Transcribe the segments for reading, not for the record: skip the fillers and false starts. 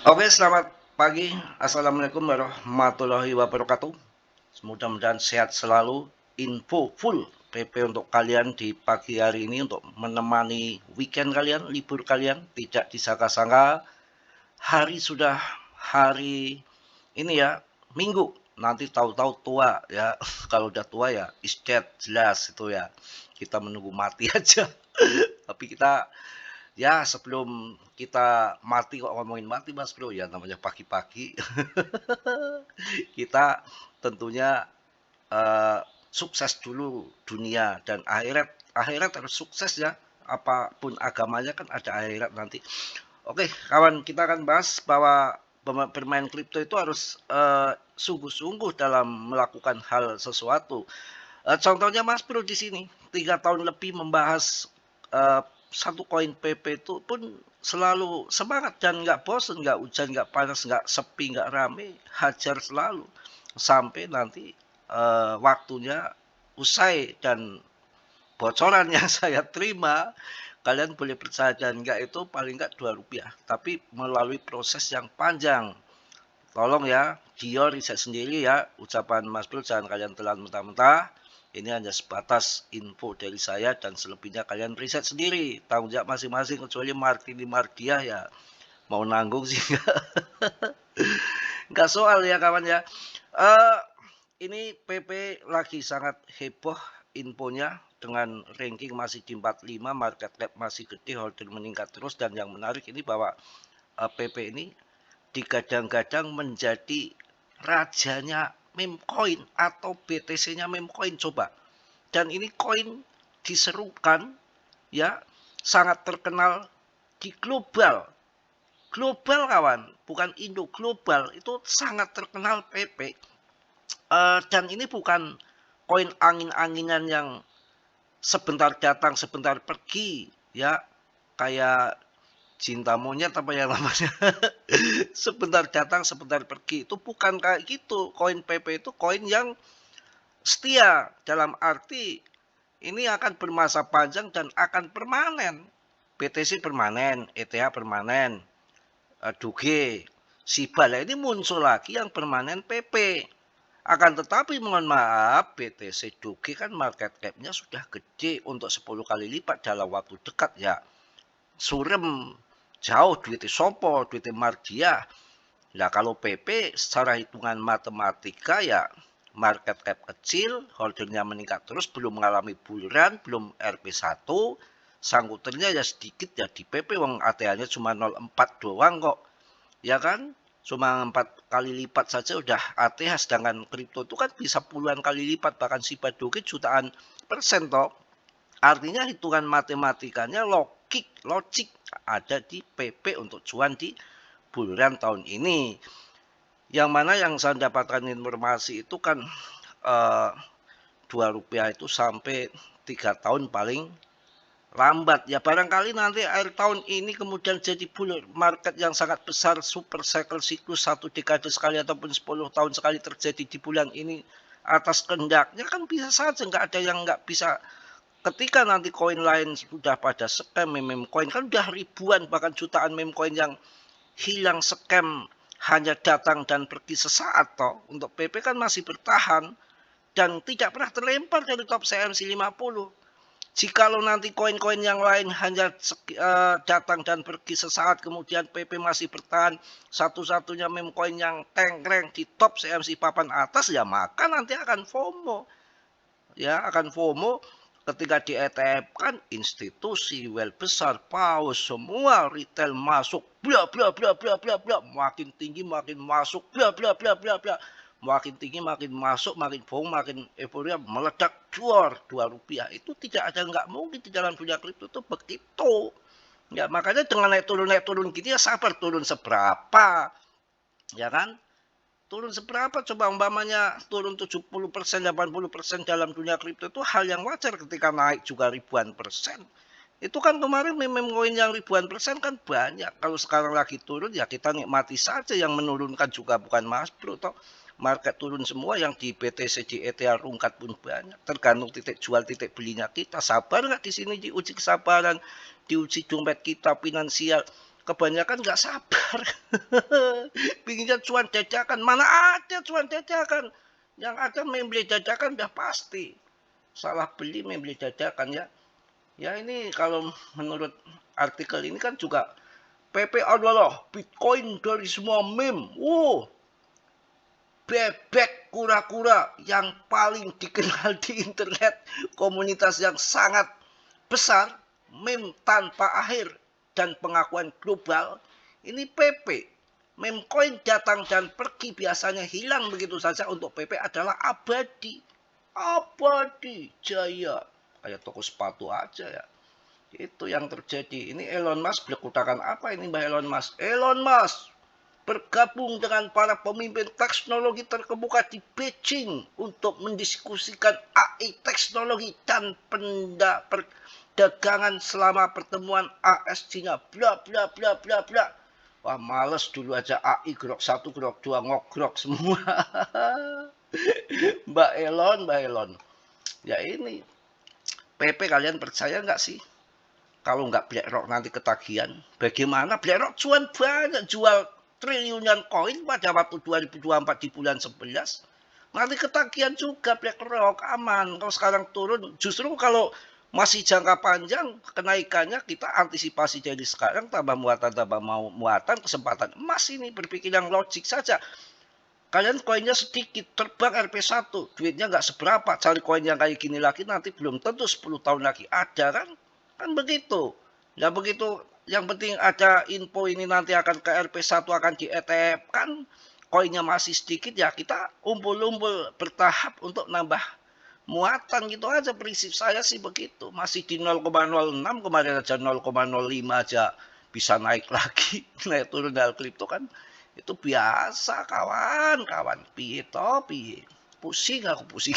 Oke, selamat pagi. Assalamualaikum warahmatullahi wabarakatuh. Mudah-mudahan sehat selalu. Info full PP untuk kalian di pagi hari ini untuk menemani weekend kalian, libur kalian. Tidak disangka-sangka, hari sudah hari ini ya, Minggu. Nanti tahu-tahu tua ya. Kalau udah tua ya, is dead, jelas itu ya. Kita menunggu mati aja. Tapi kita ya sebelum kita mati kok ngomongin mati Mas Bro ya namanya pagi-pagi kita tentunya eh, sukses dulu dunia dan akhirat. Akhirat harus sukses ya. Apapun agamanya kan ada akhirat nanti. Oke, kawan kita akan bahas bahwa bermain kripto itu harus sungguh-sungguh dalam melakukan hal sesuatu. Contohnya Mas Bro di sini 3 tahun lebih membahas eh, satu koin PP itu pun selalu semangat dan nggak bosen, nggak hujan, nggak panas, nggak sepi, nggak rame, hajar selalu sampai nanti waktunya usai dan bocoran yang saya terima kalian boleh percaya dan enggak itu paling enggak Rp2 tapi melalui proses yang panjang. Tolong ya, Gio riset sendiri ya. Ucapan Mas Bro jangan kalian telan mentah-mentah. Ini hanya sebatas info dari saya dan selebihnya kalian riset sendiri. Tanggung jawab masing-masing kecuali Martini Mardia ya. Mau nanggung sih enggak soal ya kawan ya. Eh ini PP lagi sangat heboh infonya dengan ranking masih di 45, market cap masih gede, holder meningkat terus dan yang menarik ini bahwa PP ini digadang-gadang menjadi rajanya meme coin atau BTC-nya meme coin coba. Dan ini koin diserukan ya sangat terkenal di global. Global kawan, bukan Indo, global itu sangat terkenal PP. Dan ini bukan koin angin-anginan yang sebentar datang sebentar pergi ya kayak cinta monyet apa yang namanya sebentar datang sebentar pergi itu bukan kayak gitu. Koin PP itu koin yang setia dalam arti ini akan bermasa panjang dan akan permanen. BTC permanen, ETH permanen, Doge, Shiba lah ini muncul lagi yang permanen PP. Akan tetapi mohon maaf BTC Doge kan market cap-nya sudah gede untuk 10 kali lipat dalam waktu dekat ya. Surem jauh duitnya sopo, duitnya Mardia. Nah kalau PP secara hitungan matematika ya market cap kecil, holdernya meningkat terus, belum mengalami bull run, belum RP1, sangkuternya ya sedikit ya di PP, wong ATH-nya cuma 0,4 doang kok. Ya kan? Cuma 4 kali lipat saja udah ATH, sedangkan kripto itu kan bisa puluhan kali lipat, bahkan Shiba Doge jutaan persen toh. Artinya hitungan matematikanya logik ada di PP untuk cuan di bulan tahun ini. Yang mana yang saya dapatkan informasi itu kan eh, Rp2 itu sampai 3 tahun paling lambat ya barangkali nanti akhir tahun ini kemudian jadi bull market yang sangat besar super cycle siklus 1 dekade sekali ataupun 10 tahun sekali terjadi di bulan ini atas kehendaknya kan bisa saja nggak ada yang nggak bisa ketika nanti koin lain sudah pada scam meme coin kan udah ribuan bahkan jutaan meme coin yang hilang scam hanya datang dan pergi sesaat toh untuk PP kan masih bertahan dan tidak pernah terlempar dari top CMC 50. Jikalau nanti koin-koin yang lain hanya datang dan pergi sesaat kemudian PP masih bertahan satu-satunya meme coin yang tengkreng di top CMC papan atas ya maka nanti akan FOMO ya akan FOMO ketika di ETF kan institusi well besar paus semua retail masuk bla bla bla bla bla bla makin tinggi makin masuk bla bla bla bla bla makin tinggi makin masuk makin FOMO makin euforia meledak Rp2 itu tidak ada nggak mungkin di dalam dunia kripto itu begitu ya makanya dengan naik turun gini ya sabar turun seberapa ya kan turun seberapa coba umpamanya turun 70%, 80% dalam dunia kripto itu hal yang wajar ketika naik juga ribuan persen. Itu kan kemarin meme koin yang ribuan persen kan banyak. Kalau sekarang lagi turun ya kita nikmati saja yang menurunkan juga bukan Mas Bro toh. Market turun semua yang di BTC di ETH rungkat pun banyak. Tergantung titik jual titik belinya kita. Sabar nggak di sini diuji kesabaran, diuji dompet kita finansial kebanyakan nggak sabar. Pinginnya cuan dadakan, mana ada cuan dadakan. Yang ada membeli dadakan udah pasti. Salah beli membeli dadakan ya. Ya ini kalau menurut artikel ini kan juga PP adalah Bitcoin dari semua meme. Bebek kura-kura yang paling dikenal di internet, komunitas yang sangat besar, meme tanpa akhir, dan pengakuan global. Ini PP. Meme coin datang dan pergi, biasanya hilang begitu saja. Untuk PP adalah abadi. Abadi jaya. Kayak toko sepatu aja ya. Itu yang terjadi. Ini Elon Musk berkutakan apa ini Mbak Elon Musk? Elon Musk bergabung dengan para pemimpin teknologi terkemuka di Beijing untuk mendiskusikan AI teknologi dan perdagangan selama pertemuan AS Cina. Bla bla bla bla bla. Wah, males dulu aja AI grok 1, grok 2 ngogrok semua. Mbak Elon. Ya ini PP kalian percaya nggak sih? Kalau nggak BlackRock nanti ketagihan. Bagaimana BlackRock cuan banyak, jual triliunan koin pada waktu 2024 di bulan 11. Nanti ketagihan juga BlackRock, aman. Kalau sekarang turun, justru kalau masih jangka panjang kenaikannya kita antisipasi dari sekarang, tambah muatan kesempatan emas ini, berpikir yang logik saja. Kalian koinnya sedikit, terbang RP1, duitnya nggak seberapa, cari koin yang kayak gini lagi nanti belum tentu 10 tahun lagi ada kan? Kan begitu. Ya begitu, yang penting ada info ini nanti akan ke RP1 akan di ETF kan, koinnya masih sedikit ya kita umpul-umpul bertahap untuk nambah muatan gitu aja, prinsip saya sih begitu. Masih di 0,06, kemarin aja 0,05 aja bisa naik lagi. Naik turun dari kripto kan itu biasa kawan-kawan. Piye to piye. Pusing aku pusing.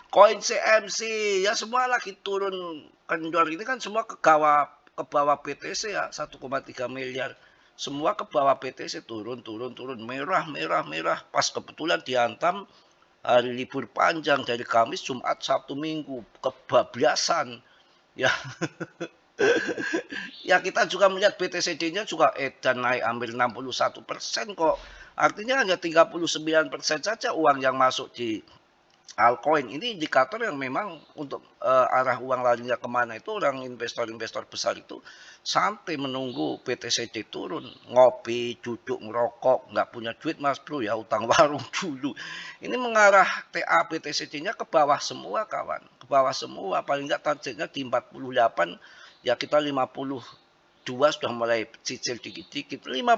Koin CMC ya semua lagi turun kendor ini kan semua ke bawah BTC ya 1,3 miliar. Semua ke bawah BTC turun merah. Pas kebetulan dihantam hari libur panjang dari Kamis, Jumat, Sabtu, Minggu, kebablasan. Ya, ya kita juga melihat BTCD-nya juga edan naik hampir 61% kok. Artinya hanya 39% saja uang yang masuk di altcoin. Ini indikator yang memang untuk arah uang larinya kemana itu orang investor-investor besar itu santai menunggu BTCD turun. Ngopi, duduk, ngerokok, nggak punya duit mas bro ya utang warung dulu. Ini mengarah TA BTCD-nya ke bawah semua kawan. Ke bawah semua, paling nggak targetnya di 48, ya kita 52 sudah mulai cicil dikit-dikit. 55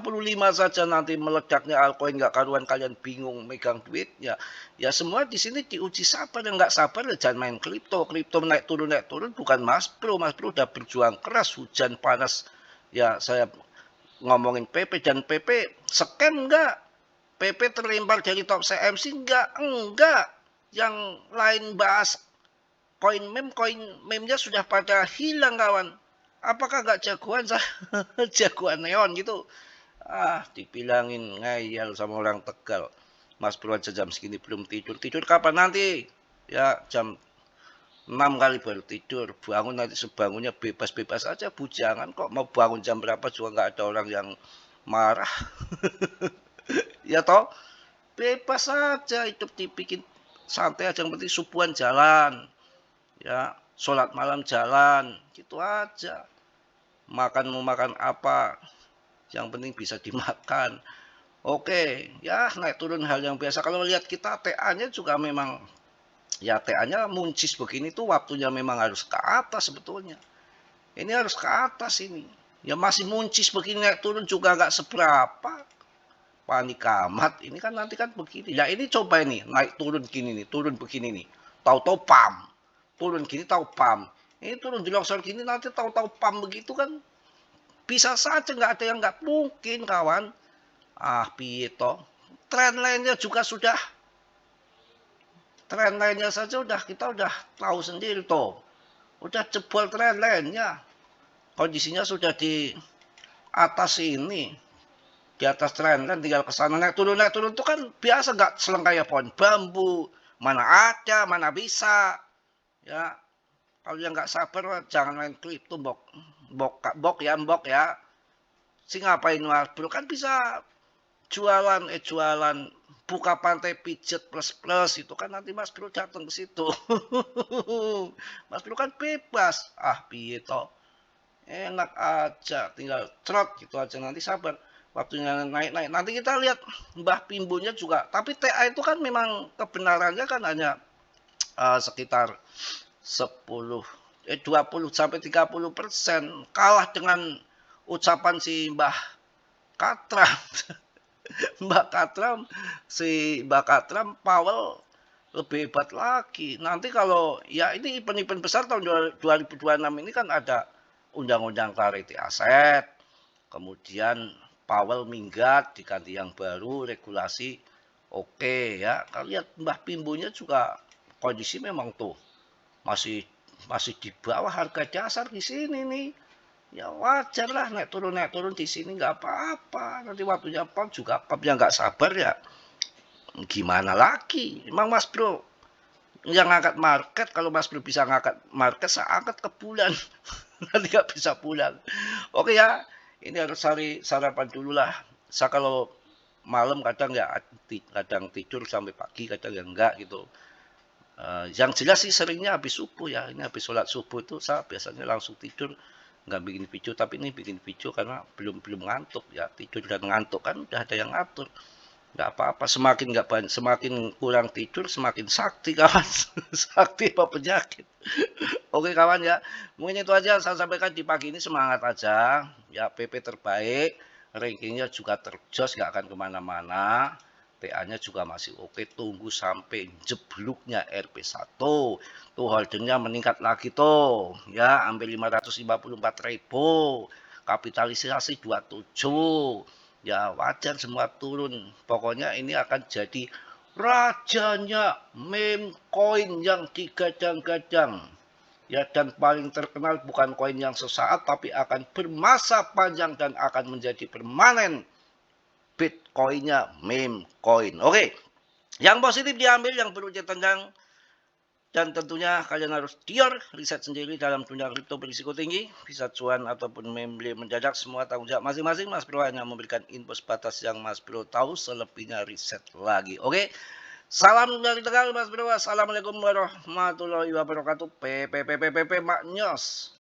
saja nanti meledaknya altcoin nggak karuan, kalian bingung megang duit ya. Ya semua di sini diuji sabar, yang nggak sabar ya jangan main kripto. Kripto naik turun bukan mas bro udah berjuang keras hujan panas. Ya saya ngomongin PP dan PP scam nggak? PP terlempar dari top CMC enggak. Yang lain bahas koin meme-nya sudah pada hilang kawan. Apakah nggak jagoan saya? Jagoan neon gitu. Dibilangin ngayal sama orang Tegal. Mas bro aja jam segini belum tidur. Tidur kapan nanti? Ya jam 6 kali baru tidur. Bangun nanti sebangunnya bebas-bebas aja. Bujangan kok mau bangun jam berapa juga nggak ada orang yang marah. Ya toh? Bebas saja hidup dibikin santai aja. Yang penting subuhan jalan. Ya, sholat malam jalan, gitu aja. Makan mau makan apa, yang penting bisa dimakan. Oke, ya naik turun hal yang biasa. Kalau lihat kita TA-nya juga memang, ya TA-nya muncis begini tuh waktunya memang harus ke atas sebetulnya. Ini harus ke atas ini. Ya masih muncis begini naik turun juga nggak seberapa. Panik amat, ini kan nanti kan begini. Ya ini coba ini, naik turun gini nih, turun begini nih. Tahu-tahu pam. Turun gini tahu pam. Ini turun di longsor gini nanti tahu-tahu pam begitu kan bisa saja, nggak ada yang nggak mungkin kawan. Piye toh. Tren lainnya juga sudah, tren lainnya saja kita udah tahu sendiri toh. Udah jebol tren lainnya. Kondisinya sudah di atas ini. Di atas tren lain tinggal ke sana naik turun itu kan biasa, nggak seleng kayak pohon bambu. Mana ada, mana bisa. Ya, kalau yang nggak sabar jangan main kripto, Bok. Mbok ya. Si ngapain Mas Bro kan bisa jualan buka pantai pijet plus itu kan nanti Mas Bro datang ke situ. Mas Bro kan bebas. Ah piye toh. Enak aja tinggal trot gitu aja nanti sabar waktunya naik-naik. Nanti kita lihat Mbah Pimbonya juga. Tapi TA itu kan memang kebenarannya kan hanya sekitar 10 20 sampai 30% kalah dengan ucapan si Mbah Katram. Mbak Katram, si Mbak Katram Powell lebih hebat lagi. Nanti kalau ya ini event-event besar tahun 2026 ini kan ada undang-undang clarity aset, kemudian Powell minggat diganti yang baru, regulasi oke ya. Kalau lihat Mbah Pimbonya juga kondisi memang tuh masih masih di bawah harga dasar di sini nih. Ya wajar lah naik turun di sini nggak apa-apa. Nanti waktunya pump juga pump yang nggak sabar ya. Gimana lagi? Emang Mas Bro yang ngangkat market, kalau Mas Bro bisa ngangkat market, saya angkat ke bulan. Nanti nggak bisa pulang. Oke ya, ini harus cari sarapan dulu lah. Saya kalau malam kadang tidur sampai pagi, kadang ya enggak gitu. Yang jelas sih seringnya habis subuh ya. Ini habis sholat subuh itu saya biasanya langsung tidur, nggak bikin video. Tapi ini bikin video karena belum ngantuk ya. Tidur dan ngantuk kan udah ada yang ngatur. Nggak apa-apa, semakin kurang tidur semakin sakti kawan. Sakti apa penyakit. Oke kawan ya, mungkin itu aja saya sampaikan di pagi ini. Semangat aja ya, PP terbaik, rankingnya juga terjos, nggak akan kemana-mana. TA-nya juga masih oke, tunggu sampai jebluknya RP1 tuh holdernya meningkat lagi tuh ya, ambil 554.000, kapitalisasi 27 ya, wajar semua turun. Pokoknya ini akan jadi rajanya meme coin yang digadang-gadang ya, dan paling terkenal bukan koin yang sesaat tapi akan bermasa panjang dan akan menjadi permanen. Bitcoinnya meme coin. Oke, yang positif diambil, yang perlu ditendang, dan tentunya kalian harus riset sendiri dalam dunia kripto berisiko tinggi, bisa cuan ataupun membeli mendadak, semua tanggung jawab masing-masing. Mas Bro hanya memberikan info sebatas yang Mas Bro tahu, selebihnya riset lagi. Oke, salam dari Tegal Mas Bro. Assalamualaikum warahmatullahi wabarakatuh. PPPPPP Maknyos.